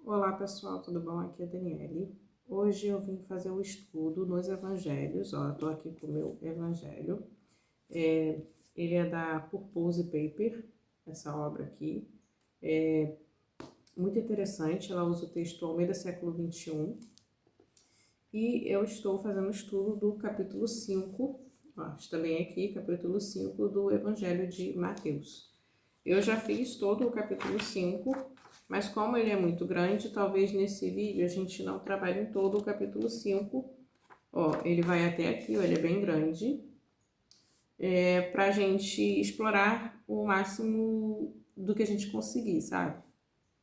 Olá pessoal, tudo bom? Aqui é a Daniele. Hoje eu vim fazer o estudo nos evangelhos. Estou aqui com o meu evangelho. Ele é da Purpose Paper, essa obra aqui. É muito interessante, ela usa o texto Almeida século XXI. E eu estou fazendo o estudo do capítulo 5, também aqui, capítulo 5 do Evangelho de Mateus. Eu já fiz todo o capítulo 5, mas como ele é muito grande, talvez nesse vídeo a gente não trabalhe em todo o capítulo 5. Ele vai até aqui, ele é bem grande, para a gente explorar o máximo do que a gente conseguir, sabe?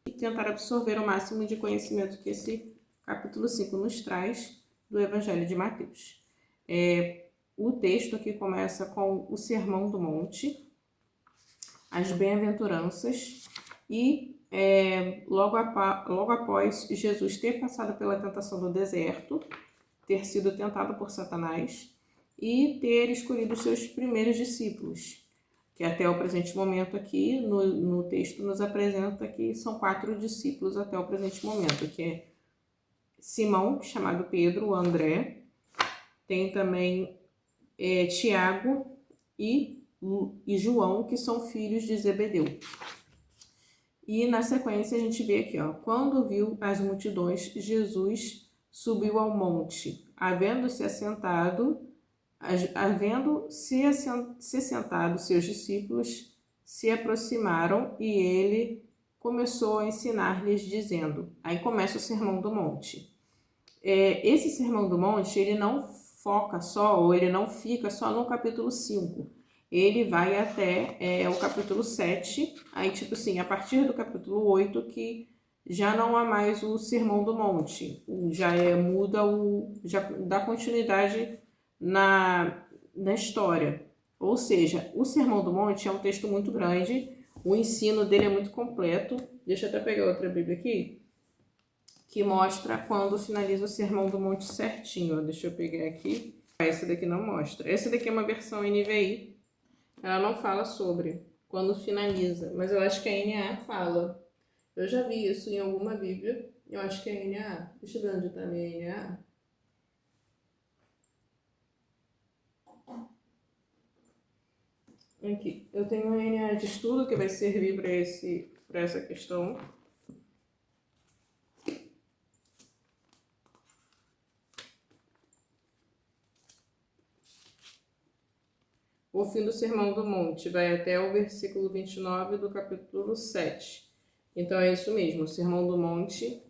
E tentar absorver o máximo de conhecimento que esse capítulo 5 nos traz do Evangelho de Mateus. O texto aqui começa com o Sermão do Monte, as bem-aventuranças, e logo após Jesus ter passado pela tentação do deserto, ter sido tentado por Satanás e ter escolhido os seus primeiros discípulos, que até o presente momento aqui no texto nos apresenta que são 4 discípulos até o presente momento, que é Simão, chamado Pedro, o André, tem também Tiago e João, que são filhos de Zebedeu. E na sequência a gente vê aqui, quando viu as multidões, Jesus subiu ao monte, havendo-se assentado, seus discípulos se aproximaram e ele começou a ensinar-lhes dizendo, aí começa o Sermão do Monte. Esse Sermão do Monte, ele não foca só, ou ele não fica só no capítulo 5. Ele vai até o capítulo 7, aí tipo assim, a partir do capítulo 8 que já não há mais o Sermão do Monte, já dá continuidade na história. Ou seja, o Sermão do Monte é um texto muito grande, o ensino dele é muito completo. Deixa eu até pegar outra Bíblia aqui, que mostra quando finaliza o Sermão do Monte certinho. Deixa eu pegar aqui. Essa daqui não mostra. Essa daqui é uma versão NVI. Ela não fala sobre quando finaliza, mas eu acho que a NAA fala. Eu já vi isso em alguma Bíblia. Eu acho que é a NAA. Deixa eu ver onde está a minha NAA. Aqui. Eu tenho uma NAA de estudo que vai servir para essa questão. O fim do Sermão do Monte vai até o versículo 29 do capítulo 7. Então é isso mesmo, o Sermão do Monte.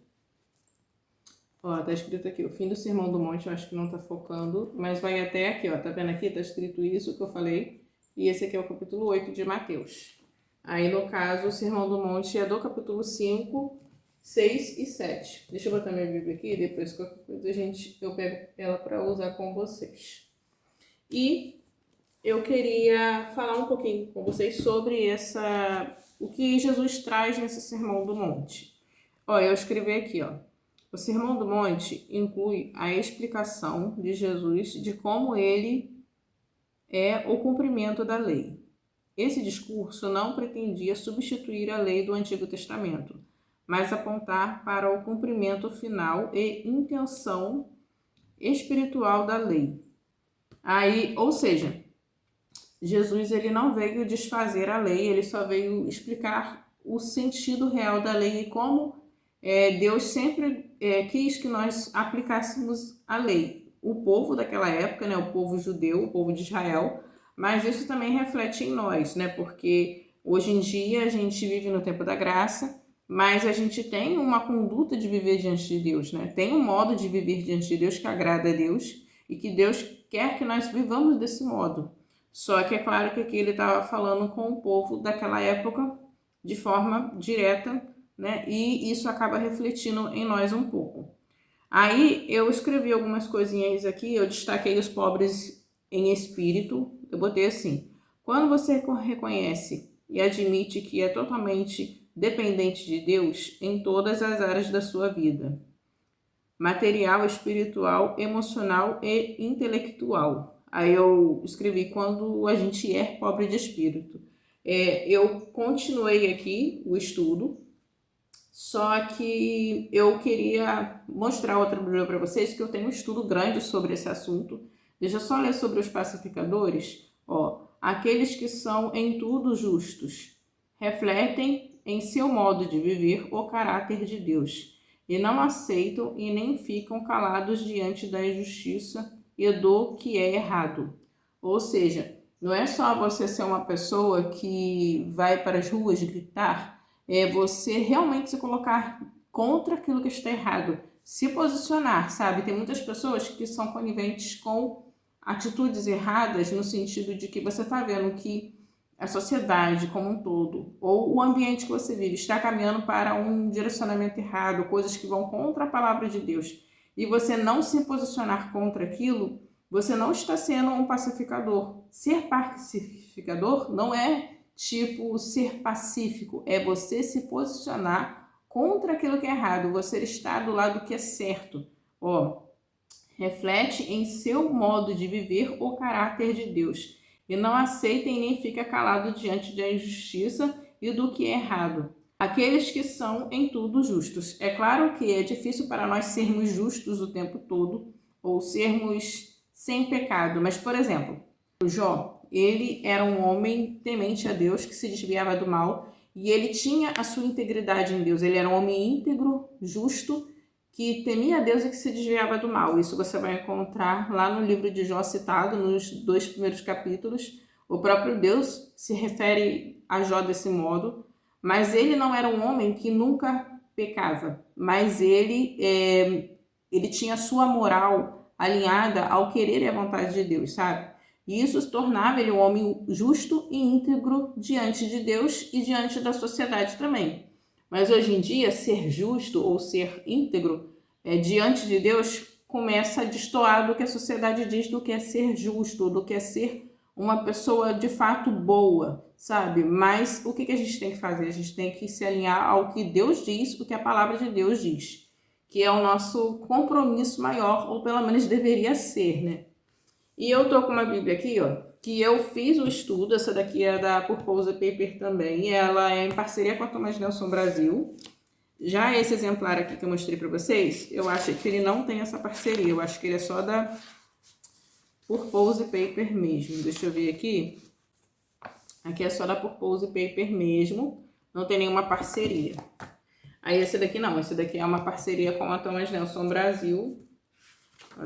Tá escrito aqui, o fim do Sermão do Monte, eu acho que não tá focando, mas vai até aqui, tá vendo aqui? Tá escrito isso que eu falei, e esse aqui é o capítulo 8 de Mateus. Aí, no caso, o Sermão do Monte é do capítulo 5, 6 e 7. Deixa eu botar minha Bíblia aqui, depois qualquer coisa eu pego ela para usar com vocês. E eu queria falar um pouquinho com vocês sobre o que Jesus traz nesse Sermão do Monte. Eu escrevi aqui, o Sermão do Monte inclui a explicação de Jesus de como ele é o cumprimento da lei. Esse discurso não pretendia substituir a lei do Antigo Testamento, mas apontar para o cumprimento final e intenção espiritual da lei. Ou seja, Jesus ele não veio desfazer a lei, ele só veio explicar o sentido real da lei e como Deus sempre quis que nós aplicássemos a lei. O povo daquela época, o povo judeu, o povo de Israel, mas isso também reflete em nós, porque hoje em dia a gente vive no tempo da graça, mas a gente tem uma conduta de viver diante de Deus, tem um modo de viver diante de Deus que agrada a Deus e que Deus quer que nós vivamos desse modo. Só que é claro que aqui ele estava falando com o povo daquela época de forma direta, e isso acaba refletindo em nós um pouco. Aí eu escrevi algumas coisinhas aqui, eu destaquei os pobres em espírito, eu botei assim: quando você reconhece e admite que é totalmente dependente de Deus em todas as áreas da sua vida, material, espiritual, emocional e intelectual. Aí eu escrevi quando a gente é pobre de espírito. Eu continuei aqui o estudo Só que eu queria mostrar outra Bíblia para vocês, que eu tenho um estudo grande sobre esse assunto. Deixa eu só ler sobre os pacificadores. Ó, aqueles que são em tudo justos, refletem em seu modo de viver o caráter de Deus, e não aceitam e nem ficam calados diante da injustiça e do que é errado. Ou seja, não é só você ser uma pessoa que vai para as ruas gritar, é você realmente se colocar contra aquilo que está errado, se posicionar, sabe? Tem muitas pessoas que são coniventes com atitudes erradas, no sentido de que você está vendo que a sociedade como um todo, ou o ambiente que você vive, está caminhando para um direcionamento errado, coisas que vão contra a palavra de Deus, e você não se posicionar contra aquilo, você não está sendo um pacificador. Ser pacificador não é tipo ser pacífico, é você se posicionar contra aquilo que é errado, você está do lado que é certo. Ó, reflete em seu modo de viver o caráter de Deus, e não aceita e nem fica calado diante da injustiça e do que é errado. Aqueles que são em tudo justos. É claro que é difícil para nós sermos justos o tempo todo, ou sermos sem pecado, mas, por exemplo, o Jó, ele era um homem temente a Deus, que se desviava do mal, e ele tinha a sua integridade em Deus. Ele era um homem íntegro, justo, que temia a Deus e que se desviava do mal. Isso você vai encontrar lá no livro de Jó citado, nos 2 primeiros capítulos. O próprio Deus se refere a Jó desse modo, mas ele não era um homem que nunca pecava, mas ele tinha a sua moral alinhada ao querer e à vontade de Deus, sabe? E isso tornava ele um homem justo e íntegro diante de Deus e diante da sociedade também. Mas hoje em dia, ser justo ou ser íntegro diante de Deus começa a destoar do que a sociedade diz do que é ser justo, do que é ser uma pessoa de fato boa, sabe? Mas o que a gente tem que fazer? A gente tem que se alinhar ao que Deus diz, o que a palavra de Deus diz, que é o nosso compromisso maior, ou pelo menos deveria ser, né? E eu tô com uma Bíblia aqui, ó, que eu fiz o estudo. Essa daqui é da Purpose Paper também. Ela é em parceria com a Thomas Nelson Brasil. Já esse exemplar aqui que eu mostrei para vocês, eu acho que ele não tem essa parceria. Eu acho que ele é só da Purpose Paper mesmo. Deixa eu ver aqui. Aqui é só da Purpose Paper mesmo. Não tem nenhuma parceria. Aí esse daqui não. Esse daqui é uma parceria com a Thomas Nelson Brasil.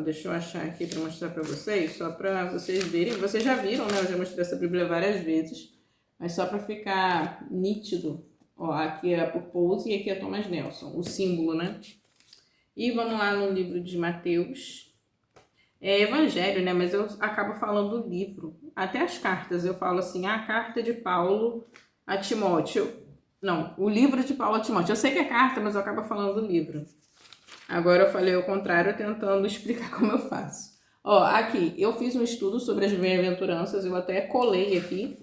Deixa eu achar aqui para mostrar para vocês, só para vocês verem. Vocês já viram, né? Eu já mostrei essa Bíblia várias vezes, mas só para ficar nítido. Ó, aqui é a Purpose e aqui é a Thomas Nelson, o símbolo, né? E vamos lá no livro de Mateus. É Evangelho, né? Mas eu acabo falando do livro. Até as cartas eu falo assim, a carta de Paulo a Timóteo. Não, o livro de Paulo a Timóteo. Eu sei que é carta, mas eu acabo falando do livro. Agora eu falei ao contrário, tentando explicar como eu faço. Ó, aqui, eu fiz um estudo sobre as bem-aventuranças, eu até colei aqui.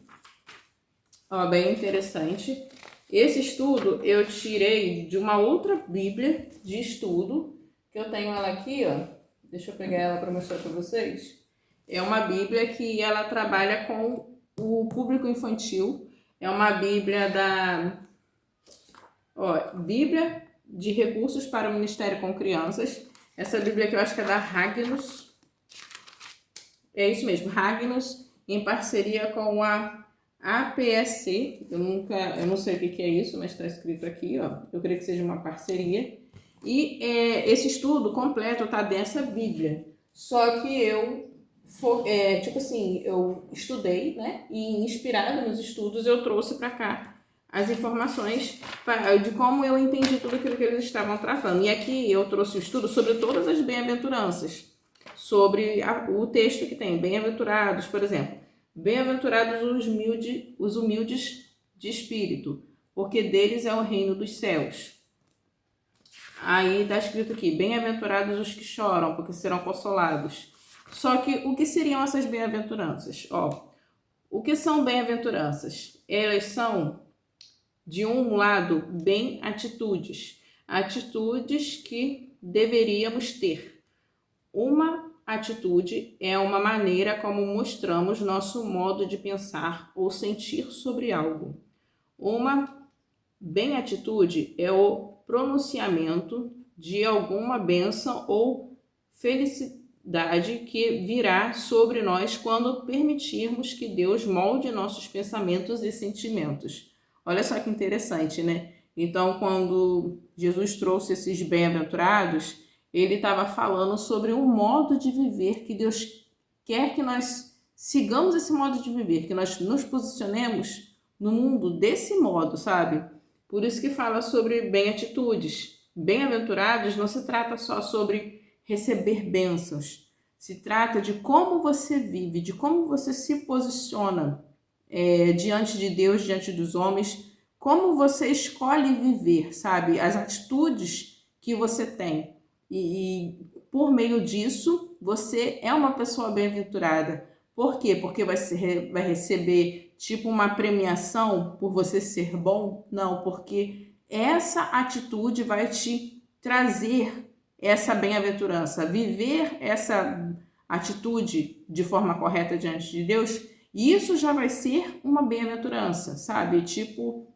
Ó, bem interessante. Esse estudo eu tirei de uma outra Bíblia de estudo, que eu tenho ela aqui, ó. Deixa eu pegar ela para mostrar para vocês. É uma Bíblia que ela trabalha com o público infantil. É uma Bíblia Bíblia de recursos para o Ministério com Crianças. Essa Bíblia aqui eu acho que é da Ragnos. É isso mesmo, Ragnos, em parceria com a APSC. Eu não sei o que é isso, mas está escrito aqui, ó. Eu creio que seja uma parceria. E esse estudo completo tá dessa Bíblia. Só que eu estudei, né? E inspirado nos estudos, eu trouxe para cá as informações de como eu entendi tudo aquilo que eles estavam tratando. E aqui eu trouxe o estudo sobre todas as bem-aventuranças, sobre o texto que tem, bem-aventurados, por exemplo. Bem-aventurados os humildes de espírito, porque deles é o reino dos céus. Aí está escrito aqui, bem-aventurados os que choram, porque serão consolados. Só que o que seriam essas bem-aventuranças? Ó, o que são bem-aventuranças? Elas são, de um lado, bem atitudes que deveríamos ter. Uma atitude é uma maneira como mostramos nosso modo de pensar ou sentir sobre algo. Uma bem atitude é o pronunciamento de alguma bênção ou felicidade que virá sobre nós quando permitirmos que Deus molde nossos pensamentos e sentimentos. Olha só que interessante, né? Então, quando Jesus trouxe esses bem-aventurados, ele estava falando sobre um modo de viver que Deus quer que nós sigamos esse modo de viver, que nós nos posicionemos no mundo desse modo, sabe? Por isso que fala sobre bem-atitudes. Bem-aventurados não se trata só sobre receber bênçãos, se trata de como você vive, de como você se posiciona diante de Deus, diante dos homens, como você escolhe viver, sabe? As atitudes que você tem. E por meio disso, você é uma pessoa bem-aventurada. Por quê? Porque vai receber tipo uma premiação por você ser bom? Não, porque essa atitude vai te trazer essa bem-aventurança. Viver essa atitude de forma correta diante de Deus, isso já vai ser uma bem-aventurança, sabe? Tipo,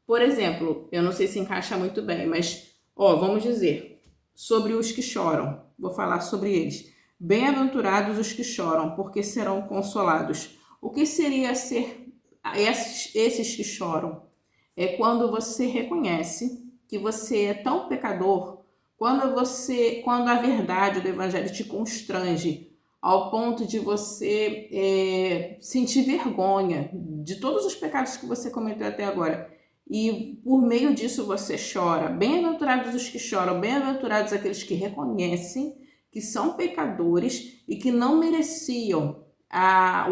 por exemplo, eu não sei se encaixa muito bem, mas, vamos dizer, sobre os que choram. Vou falar sobre eles. Bem-aventurados os que choram, porque serão consolados. O que seria ser esses que choram? É quando você reconhece que você é tão pecador, quando a verdade do evangelho te constrange ao ponto de você sentir vergonha de todos os pecados que você cometeu até agora. E por meio disso você chora. Bem-aventurados os que choram, bem-aventurados aqueles que reconhecem que são pecadores e que não mereciam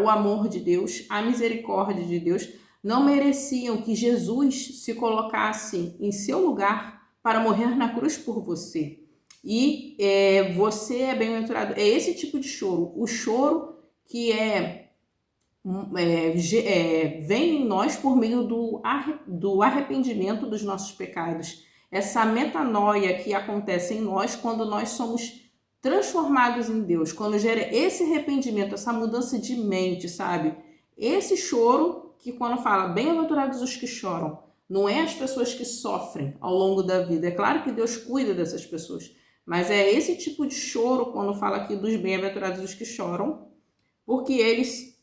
o amor de Deus, a misericórdia de Deus, não mereciam que Jesus se colocasse em seu lugar para morrer na cruz por você. E você é bem-aventurado. É esse tipo de choro, o choro que vem em nós por meio do arrependimento dos nossos pecados. Essa metanoia que acontece em nós quando nós somos transformados em Deus, quando gera esse arrependimento, essa mudança de mente, sabe? Esse choro que quando fala bem-aventurados os que choram, não é as pessoas que sofrem ao longo da vida. É claro que Deus cuida dessas pessoas, mas é esse tipo de choro quando fala aqui dos bem-aventurados os que choram, porque eles...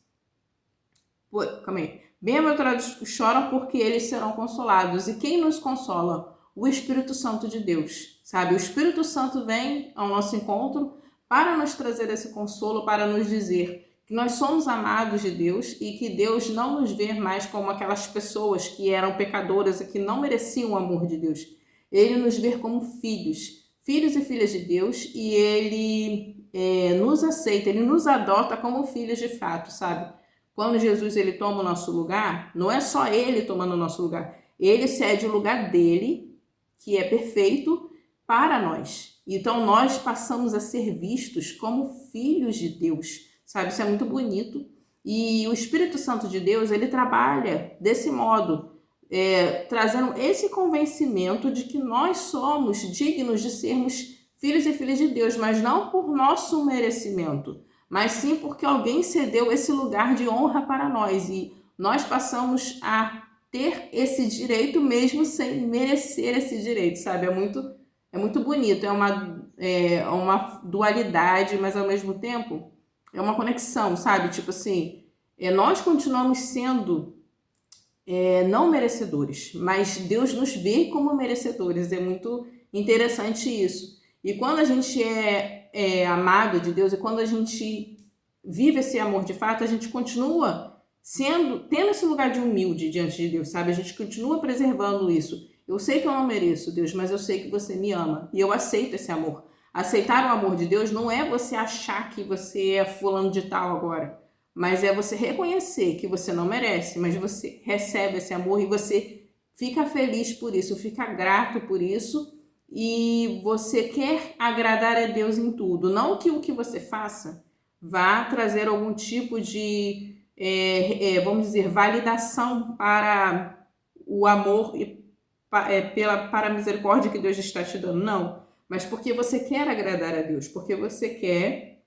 Calma aí. Bem-aventurados choram porque eles serão consolados. E quem nos consola? O Espírito Santo de Deus, sabe? O Espírito Santo vem ao nosso encontro para nos trazer esse consolo, para nos dizer que nós somos amados de Deus e que Deus não nos vê mais como aquelas pessoas que eram pecadoras e que não mereciam o amor de Deus. Ele nos vê como filhos e filhas de Deus, e Ele nos aceita, Ele nos adota como filhos de fato, sabe? Quando Jesus ele toma o nosso lugar, não é só Ele tomando o nosso lugar, Ele cede o lugar dele, que é perfeito, para nós. Então nós passamos a ser vistos como filhos de Deus, sabe? Isso é muito bonito. E o Espírito Santo de Deus, ele trabalha desse modo, trazendo esse convencimento de que nós somos dignos de sermos filhos e filhas de Deus, mas não por nosso merecimento, mas sim porque alguém cedeu esse lugar de honra para nós e nós passamos a ter esse direito mesmo sem merecer esse direito, sabe? É muito bonito, é uma dualidade, mas ao mesmo tempo é uma conexão, sabe? Tipo assim, nós continuamos sendo não merecedores, mas Deus nos vê como merecedores, é muito interessante isso. E quando a gente é amado de Deus e quando a gente vive esse amor de fato, a gente continua tendo esse lugar de humilde diante de Deus, sabe? A gente continua preservando isso. Eu sei que eu não mereço, Deus, mas eu sei que você me ama e eu aceito esse amor. Aceitar o amor de Deus não é você achar que você é fulano de tal agora, mas é você reconhecer que você não merece, mas você recebe esse amor e você fica feliz por isso, fica grato por isso e você quer agradar a Deus em tudo. Não que o que você faça vá trazer algum tipo de, vamos dizer, validação para o amor e para a misericórdia que Deus está te dando, não. Mas porque você quer agradar a Deus, porque você quer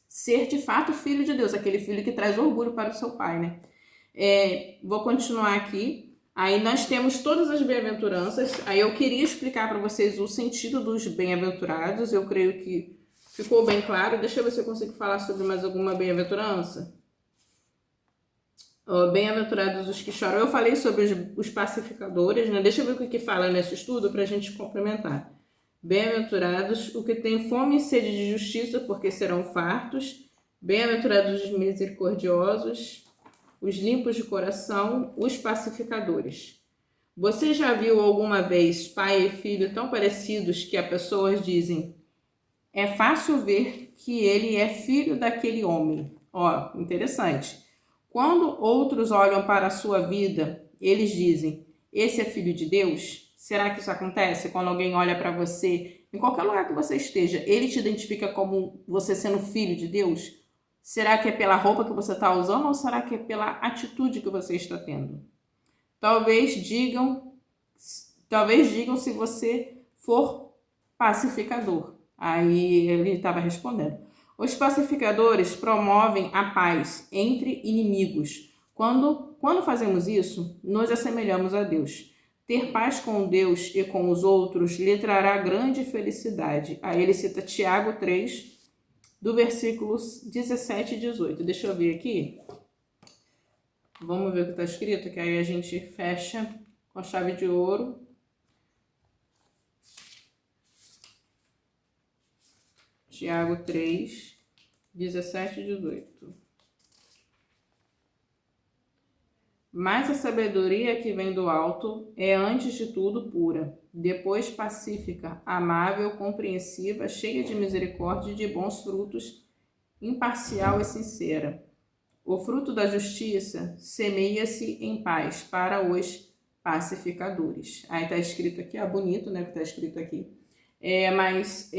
ser de fato filho de Deus, aquele filho que traz orgulho para o seu pai, né? Vou continuar aqui. Aí nós temos todas as bem-aventuranças. Aí eu queria explicar para vocês o sentido dos bem-aventurados. Eu creio que ficou bem claro. Deixa eu ver se eu consigo falar sobre mais alguma bem-aventurança. Bem-aventurados os que choram. Eu falei sobre os pacificadores, né? Deixa eu ver o que fala nesse estudo para a gente complementar. Bem-aventurados os que têm fome e sede de justiça, porque serão fartos. Bem-aventurados os misericordiosos, os limpos de coração, os pacificadores. Você já viu alguma vez pai e filho tão parecidos que as pessoas dizem: é fácil ver que ele é filho daquele homem? Ó, interessante. Quando outros olham para a sua vida, eles dizem: esse é filho de Deus? Será que isso acontece quando alguém olha para você, em qualquer lugar que você esteja, ele te identifica como você sendo filho de Deus? Será que é pela roupa que você está usando ou será que é pela atitude que você está tendo? Talvez digam se você for pacificador. Aí ele estava respondendo: os pacificadores promovem a paz entre inimigos. Quando fazemos isso, nos assemelhamos a Deus. Ter paz com Deus e com os outros lhe trará grande felicidade. Aí ele cita Tiago 3, do versículos 17 e 18. Deixa eu ver aqui. Vamos ver o que está escrito, que aí a gente fecha com a chave de ouro. Tiago 3, 17 e 18. Mas a sabedoria que vem do alto é antes de tudo pura, depois pacífica, amável, compreensiva, cheia de misericórdia e de bons frutos, imparcial e sincera. O fruto da justiça semeia-se em paz para os pacificadores. Aí está escrito aqui, bonito, né, que está escrito aqui. Mas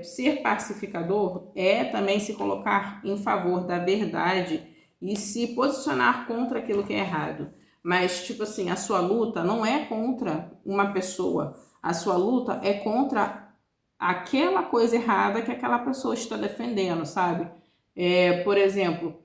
ser pacificador é também se colocar em favor da verdade e se posicionar contra aquilo que é errado. Mas, tipo assim, a sua luta não é contra uma pessoa. A sua luta é contra aquela coisa errada que aquela pessoa está defendendo, sabe? Por exemplo,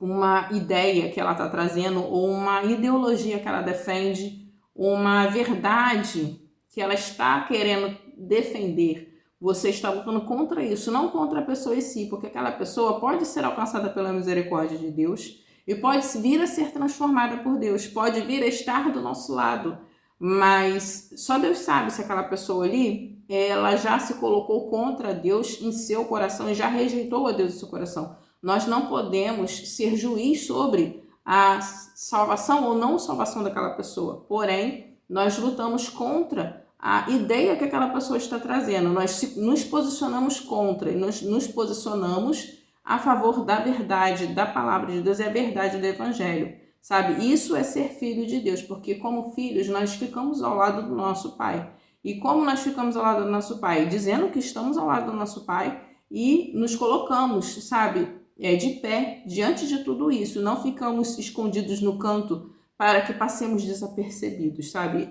uma ideia que ela está trazendo ou uma ideologia que ela defende, uma verdade que ela está querendo defender. Você está lutando contra isso, não contra a pessoa em si, porque aquela pessoa pode ser alcançada pela misericórdia de Deus e pode vir a ser transformada por Deus, pode vir a estar do nosso lado, mas só Deus sabe se aquela pessoa ali, ela já se colocou contra Deus em seu coração e já rejeitou a Deus em seu coração. Nós não podemos ser juiz sobre a salvação ou não salvação daquela pessoa, porém, nós lutamos contra a ideia que aquela pessoa está trazendo. Nós nos posicionamos contra e nós nos posicionamos a favor da verdade, da palavra de Deus e a verdade do Evangelho, sabe? Isso é ser filho de Deus, porque como filhos nós ficamos ao lado do nosso Pai. E como nós ficamos ao lado do nosso Pai? Dizendo que estamos ao lado do nosso Pai e nos colocamos, sabe, de pé diante de tudo isso. Não ficamos escondidos no canto para que passemos desapercebidos, sabe?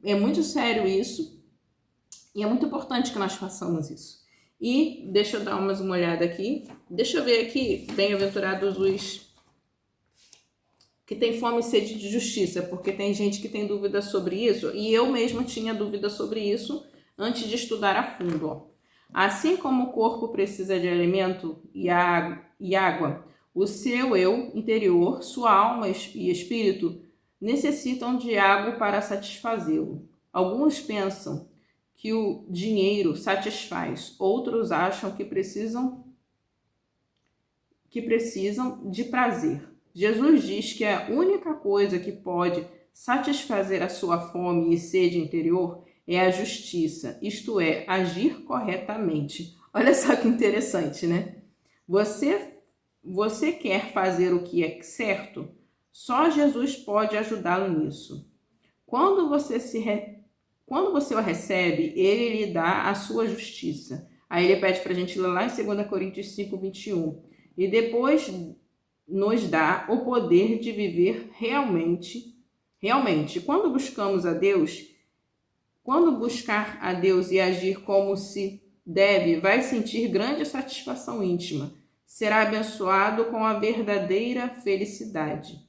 É muito sério isso e é muito importante que nós façamos isso. E deixa eu dar mais uma olhada aqui. Deixa eu ver aqui, bem-aventurados os que têm fome e sede de justiça, porque tem gente que tem dúvida sobre isso e eu mesma tinha dúvida sobre isso antes de estudar a fundo. Ó. Assim como o corpo precisa de alimento e água, o seu eu interior, sua alma e espírito necessitam de água para satisfazê-lo. Alguns pensam que o dinheiro satisfaz, outros acham que precisam de prazer. Jesus diz que a única coisa que pode satisfazer a sua fome e sede interior é a justiça, isto é, agir corretamente. Olha só que interessante, né? Você quer fazer o que é certo? Só Jesus pode ajudá-lo nisso. Quando você o recebe, ele lhe dá a sua justiça. Aí ele pede para a gente ler lá em 2 Coríntios 5, 21. E depois nos dá o poder de viver realmente. Quando buscar a Deus e agir como se deve, vai sentir grande satisfação íntima. Será abençoado com a verdadeira felicidade.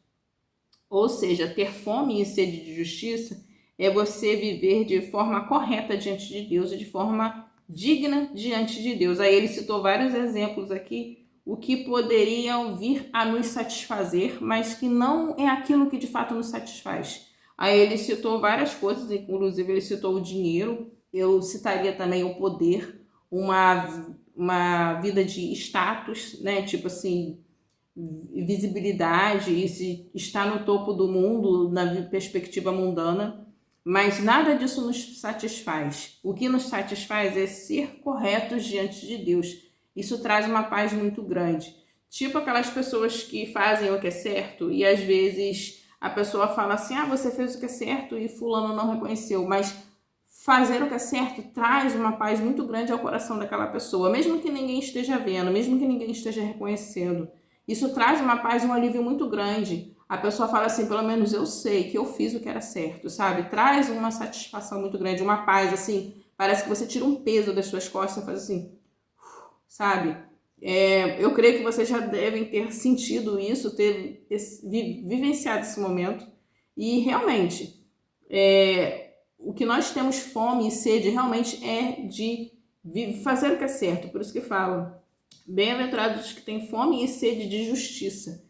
Ou seja, ter fome e sede de justiça é você viver de forma correta diante de Deus e de forma digna diante de Deus. Aí ele citou vários exemplos aqui, o que poderiam vir a nos satisfazer, mas que não é aquilo que de fato nos satisfaz. Aí ele citou várias coisas, inclusive ele citou o dinheiro, eu citaria também o poder, uma vida de status, né? Tipo assim, visibilidade e se está no topo do mundo na perspectiva mundana, mas nada disso nos satisfaz. O que nos satisfaz é ser corretos diante de Deus. Isso traz uma paz muito grande. Tipo aquelas pessoas que fazem o que é certo e às vezes a pessoa fala assim: ah, você fez o que é certo e fulano não reconheceu, mas fazer o que é certo traz uma paz muito grande ao coração daquela pessoa, mesmo que ninguém esteja vendo, mesmo que ninguém esteja reconhecendo. Isso traz uma paz e um alívio muito grande. A pessoa fala assim, pelo menos eu sei que eu fiz o que era certo, sabe? Traz uma satisfação muito grande, uma paz, assim, parece que você tira um peso das suas costas e faz assim, sabe? Eu creio que vocês já devem ter sentido isso, ter vivenciado esse momento. E realmente, o que nós temos fome e sede realmente é de fazer o que é certo. Por isso que falam, bem-aventurados os que têm fome e sede de justiça.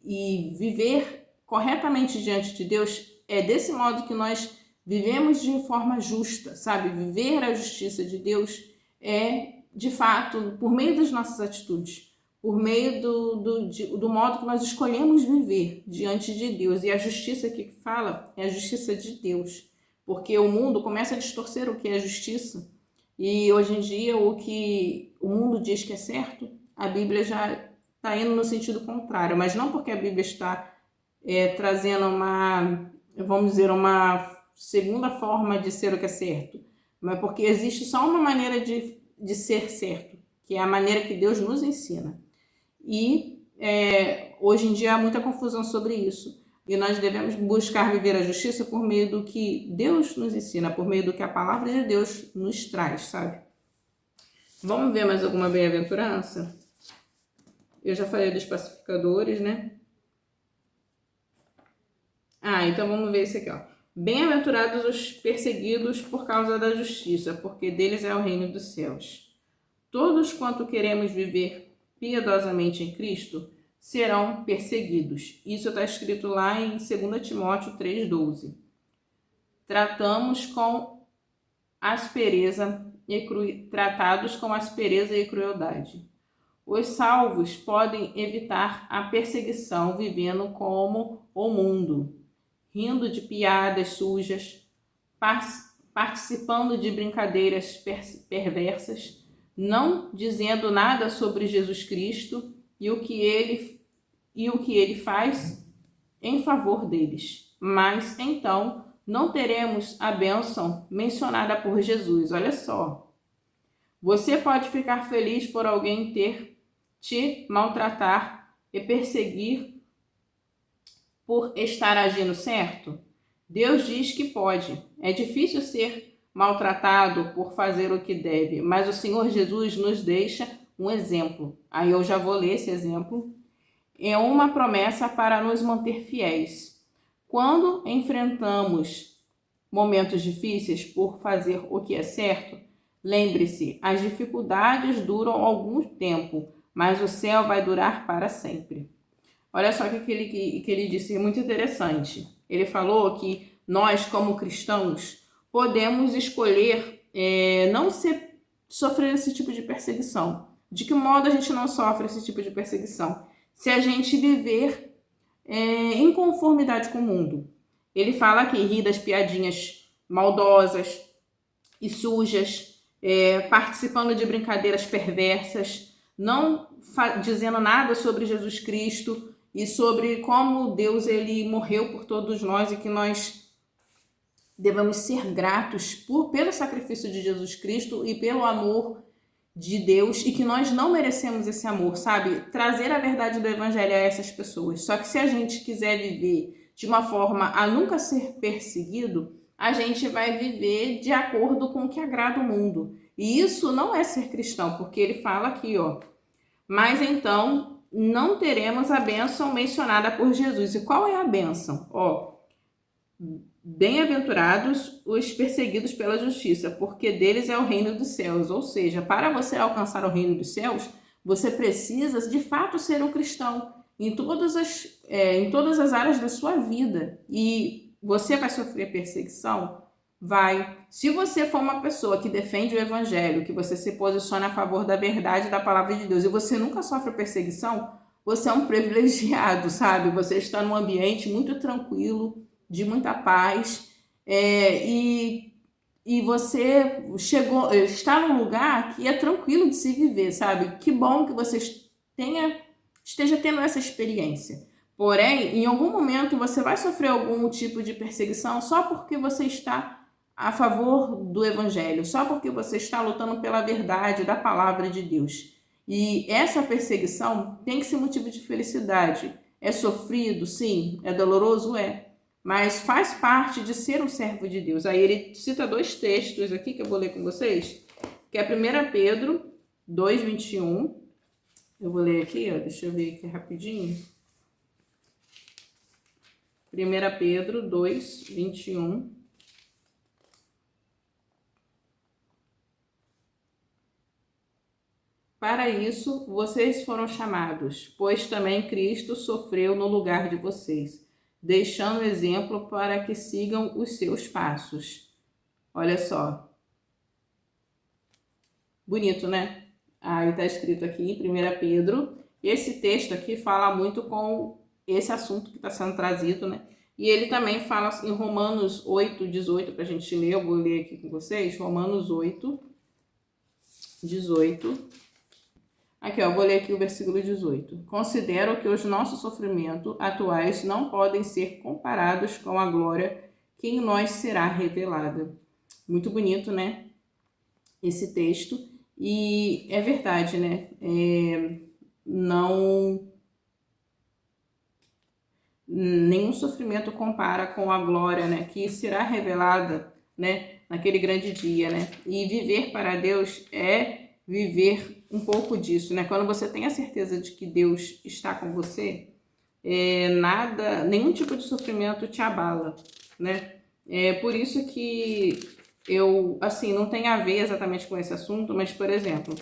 E viver corretamente diante de Deus é desse modo que nós vivemos de forma justa, sabe? Viver a justiça de Deus é, de fato, por meio das nossas atitudes, por meio do modo que nós escolhemos viver diante de Deus. E a justiça que fala é a justiça de Deus, porque o mundo começa a distorcer o que é justiça. E hoje em dia o que o mundo diz que é certo, a Bíblia já está indo no sentido contrário, mas não porque a Bíblia está trazendo vamos dizer, uma segunda forma de ser o que é certo, mas porque existe só uma maneira de ser certo, que é a maneira que Deus nos ensina. E hoje em dia há muita confusão sobre isso. E nós devemos buscar viver a justiça por meio do que Deus nos ensina, por meio do que a palavra de Deus nos traz, sabe? Vamos ver mais alguma bem-aventurança? Eu já falei dos pacificadores, né? Então vamos ver esse aqui, ó. Bem-aventurados os perseguidos por causa da justiça, porque deles é o reino dos céus. Todos quanto queremos viver piedosamente em Cristo serão perseguidos. Isso está escrito lá em 2 Timóteo 3,12. Tratados com aspereza e crueldade. Os salvos podem evitar a perseguição vivendo como o mundo, rindo de piadas sujas, participando de brincadeiras perversas, não dizendo nada sobre Jesus Cristo e o que ele faz em favor deles. Mas então não teremos a bênção mencionada por Jesus. Olha só. Você pode ficar feliz por alguém ter te maltratar e perseguir por estar agindo certo? Deus diz que pode. É difícil ser maltratado por fazer o que deve, mas o Senhor Jesus nos deixa um exemplo. Aí eu já vou ler esse exemplo. É uma promessa para nos manter fiéis. Quando enfrentamos momentos difíceis por fazer o que é certo, lembre-se, as dificuldades duram algum tempo, mas o céu vai durar para sempre. Olha só o que ele disse, muito interessante. Ele falou que nós, como cristãos, podemos escolher não sofrer esse tipo de perseguição. De que modo a gente não sofre esse tipo de perseguição? Se a gente viver em conformidade com o mundo. Ele fala que ri das piadinhas maldosas e sujas, participando de brincadeiras perversas, não dizendo nada sobre Jesus Cristo e sobre como Deus ele morreu por todos nós e que nós devemos ser gratos pelo sacrifício de Jesus Cristo e pelo amor de Deus e que nós não merecemos esse amor, sabe? Trazer a verdade do evangelho a essas pessoas. Só que se a gente quiser viver de uma forma a nunca ser perseguido, a gente vai viver de acordo com o que agrada o mundo. E isso não é ser cristão, porque ele fala aqui, ó. Mas então, não teremos a bênção mencionada por Jesus. E qual é a bênção? Bem-aventurados os perseguidos pela justiça, porque deles é o reino dos céus. Ou seja, para você alcançar o reino dos céus, você precisa de fato ser um cristão em todas as áreas da sua vida. E você vai sofrer perseguição? Vai. Se você for uma pessoa que defende o evangelho, que você se posiciona a favor da verdade da palavra de Deus e você nunca sofre perseguição, você é um privilegiado, sabe? Você está num ambiente muito tranquilo, de muita paz, e você está num lugar que é tranquilo de se viver, sabe? Que bom que você esteja tendo essa experiência. Porém, em algum momento você vai sofrer algum tipo de perseguição só porque você está a favor do evangelho, só porque você está lutando pela verdade da palavra de Deus. E essa perseguição tem que ser motivo de felicidade. É sofrido? Sim. É doloroso? É. Mas faz parte de ser um servo de Deus. Aí ele cita 2 textos aqui que eu vou ler com vocês, que é 1 Pedro 2:21. Eu vou ler aqui, deixa eu ver aqui rapidinho. 1 Pedro 2:21. Para isso, vocês foram chamados, pois também Cristo sofreu no lugar de vocês, deixando exemplo para que sigam os seus passos. Olha só. Bonito, né? Aí está escrito aqui em 1 Pedro. Esse texto aqui fala muito com esse assunto que está sendo trazido, né? E ele também fala em Romanos 8:18, para a gente ler. Eu vou ler aqui com vocês. Romanos 8:18. Aqui, vou ler aqui o versículo 18. Considero que os nossos sofrimentos atuais não podem ser comparados com a glória que em nós será revelada. Muito bonito, né? Esse texto. E é verdade, né? Nenhum sofrimento compara com a glória, né? Que será revelada, né? Naquele grande dia, né? E viver para Deus é viver um pouco disso, né? Quando você tem a certeza de que Deus está com você, nenhum tipo de sofrimento te abala, né? É por isso que eu, assim, não tem a ver exatamente com esse assunto, mas, por exemplo,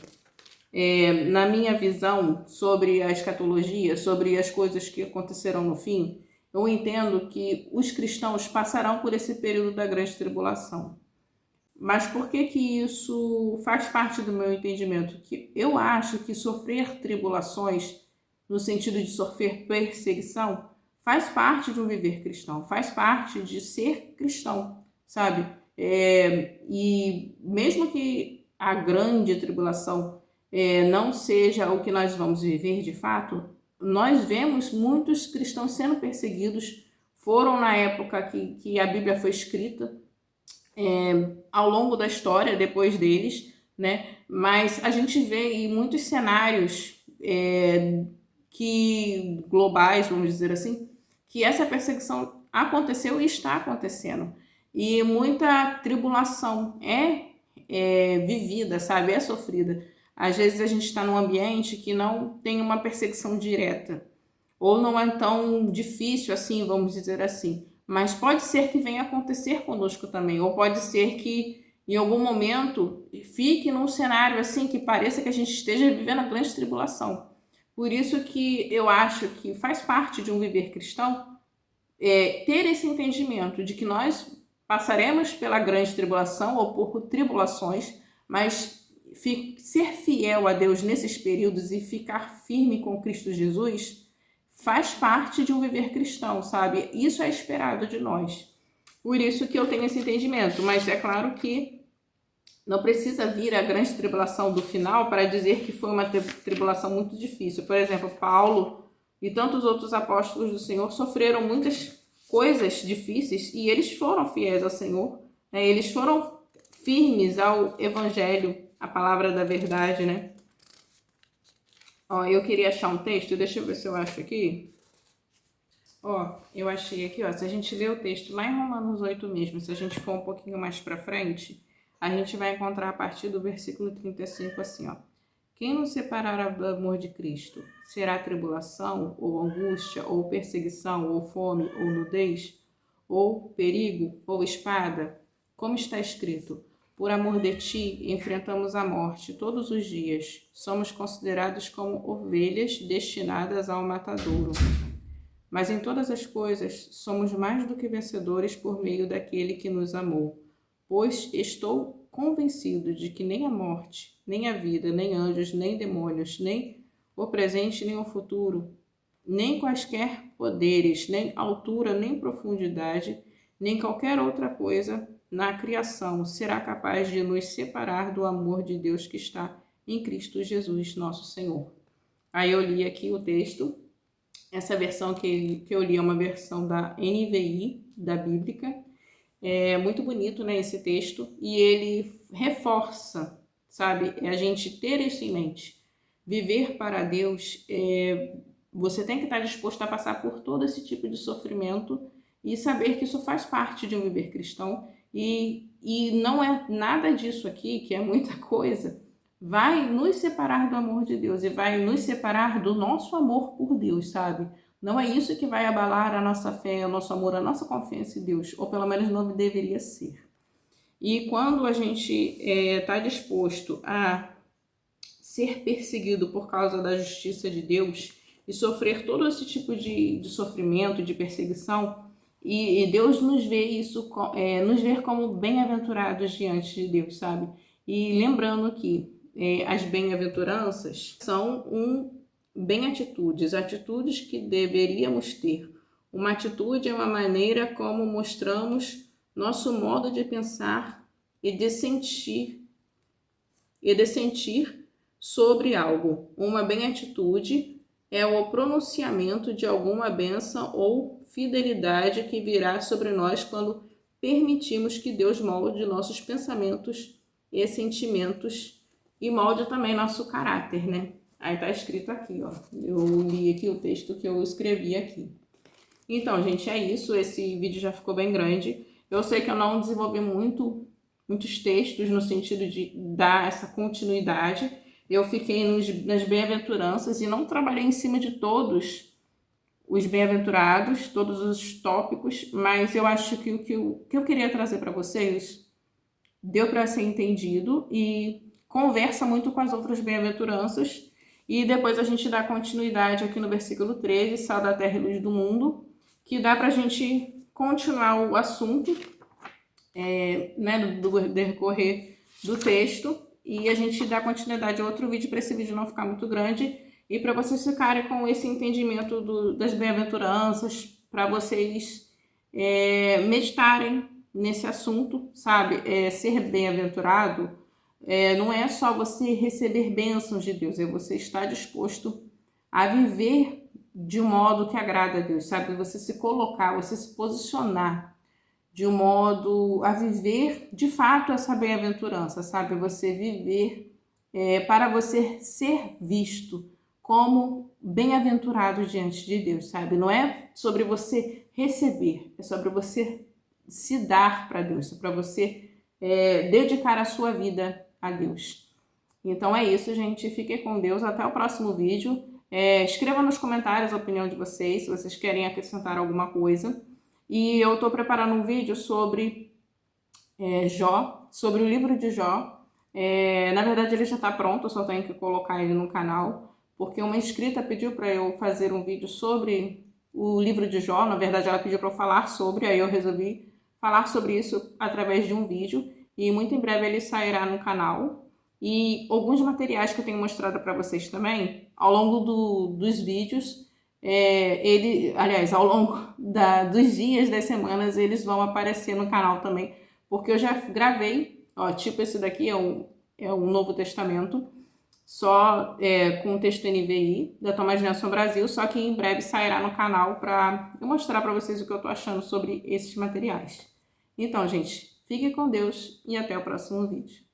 na minha visão sobre a escatologia, sobre as coisas que acontecerão no fim, eu entendo que os cristãos passarão por esse período da grande tribulação. Mas por que isso faz parte do meu entendimento? Que eu acho que sofrer tribulações, no sentido de sofrer perseguição, faz parte de um viver cristão, faz parte de ser cristão, sabe? E mesmo que a grande tribulação não seja o que nós vamos viver de fato, nós vemos muitos cristãos sendo perseguidos, foram na época que a Bíblia foi escrita, ao longo da história, depois deles, né? Mas a gente vê em muitos cenários globais, vamos dizer assim, que essa perseguição aconteceu e está acontecendo. E muita tribulação é vivida, sabe? É sofrida. Às vezes a gente está num ambiente que não tem uma perseguição direta, ou não é tão difícil assim, vamos dizer assim. Mas pode ser que venha acontecer conosco também, ou pode ser que em algum momento fique num cenário assim que pareça que a gente esteja vivendo a grande tribulação. Por isso que eu acho que faz parte de um viver cristão ter esse entendimento de que nós passaremos pela grande tribulação ou por tribulações, mas ser fiel a Deus nesses períodos e ficar firme com Cristo Jesus faz parte de um viver cristão, sabe? Isso é esperado de nós. Por isso que eu tenho esse entendimento. Mas é claro que não precisa vir a grande tribulação do final para dizer que foi uma tribulação muito difícil. Por exemplo, Paulo e tantos outros apóstolos do Senhor sofreram muitas coisas difíceis e eles foram fiéis ao Senhor, né? Eles foram firmes ao evangelho, a palavra da verdade, né? Eu queria achar um texto, deixa eu ver se eu acho aqui. Eu achei aqui, se a gente ler o texto lá em Romanos 8 mesmo, se a gente for um pouquinho mais para frente, a gente vai encontrar a partir do versículo 35 assim, Quem nos separará do amor de Cristo? Será tribulação, ou angústia, ou perseguição, ou fome, ou nudez, ou perigo, ou espada? Como está escrito: por amor de ti, enfrentamos a morte todos os dias. Somos considerados como ovelhas destinadas ao matadouro. Mas em todas as coisas somos mais do que vencedores por meio daquele que nos amou. Pois estou convencido de que nem a morte, nem a vida, nem anjos, nem demônios, nem o presente, nem o futuro, nem quaisquer poderes, nem altura, nem profundidade, nem qualquer outra coisa na criação será capaz de nos separar do amor de Deus que está em Cristo Jesus, nosso Senhor. Aí eu li aqui o texto. Essa versão que eu li é uma versão da NVI, da Bíblica. É muito bonito, né, esse texto, e ele reforça, sabe, a gente ter isso em mente. Viver para Deus, você tem que estar disposto a passar por todo esse tipo de sofrimento e saber que isso faz parte de um viver cristão, e não é nada disso aqui, que é muita coisa, vai nos separar do amor de Deus e vai nos separar do nosso amor por Deus, sabe? Não é isso que vai abalar a nossa fé, o nosso amor, a nossa confiança em Deus, ou pelo menos não deveria ser. E quando a gente está disposto a ser perseguido por causa da justiça de Deus e sofrer todo esse tipo de sofrimento, de perseguição, e Deus nos vê isso, nos ver como bem-aventurados diante de Deus, sabe? E lembrando que as bem-aventuranças são atitudes que deveríamos ter. Uma atitude é uma maneira como mostramos nosso modo de pensar e de sentir sobre algo. Uma bem-atitude é o pronunciamento de alguma bênção ou fidelidade que virá sobre nós quando permitimos que Deus molde nossos pensamentos e sentimentos e molde também nosso caráter, né? Aí tá escrito aqui, ó. Eu li aqui o texto que eu escrevi aqui. Então, gente, é isso. Esse vídeo já ficou bem grande. Eu sei que eu não desenvolvi muitos textos no sentido de dar essa continuidade. Eu fiquei nas bem-aventuranças e não trabalhei em cima de todos os bem-aventurados, todos os tópicos, mas eu acho que o que eu queria trazer para vocês deu para ser entendido e conversa muito com as outras bem-aventuranças. E depois a gente dá continuidade aqui no versículo 13, sal da terra e luz do mundo, que dá para a gente continuar o assunto, né, do decorrer do texto, e a gente dá continuidade a outro vídeo para esse vídeo não ficar muito grande e para vocês ficarem com esse entendimento das bem-aventuranças, para vocês meditarem nesse assunto, sabe? Ser bem-aventurado não é só você receber bênçãos de Deus, é você estar disposto a viver de um modo que agrada a Deus, sabe? Você se colocar, você se posicionar de um modo a viver de fato essa bem-aventurança, sabe? Você viver para você ser visto como bem-aventurado diante de Deus, sabe? Não é sobre você receber, é sobre você se dar para Deus, é para você dedicar a sua vida a Deus. Então é isso, gente. Fiquem com Deus. Até o próximo vídeo. Escreva nos comentários a opinião de vocês, se vocês querem acrescentar alguma coisa. E eu estou preparando um vídeo sobre Jó, sobre o livro de Jó. Na verdade, ele já está pronto, eu só tenho que colocar ele no canal, porque uma inscrita pediu para eu fazer um vídeo sobre o livro de Jó. Na verdade, ela pediu para eu falar sobre, aí eu resolvi falar sobre isso através de um vídeo. E muito em breve ele sairá no canal. E alguns materiais que eu tenho mostrado para vocês também, ao longo dos vídeos, ao longo dos dias, das semanas, eles vão aparecer no canal também, porque eu já gravei, ó, tipo esse daqui é um Novo Testamento, só com o texto NVI, da Thomas Nelson Brasil, só que em breve sairá no canal para eu mostrar para vocês o que eu tô achando sobre esses materiais. Então, gente, fiquem com Deus e até o próximo vídeo.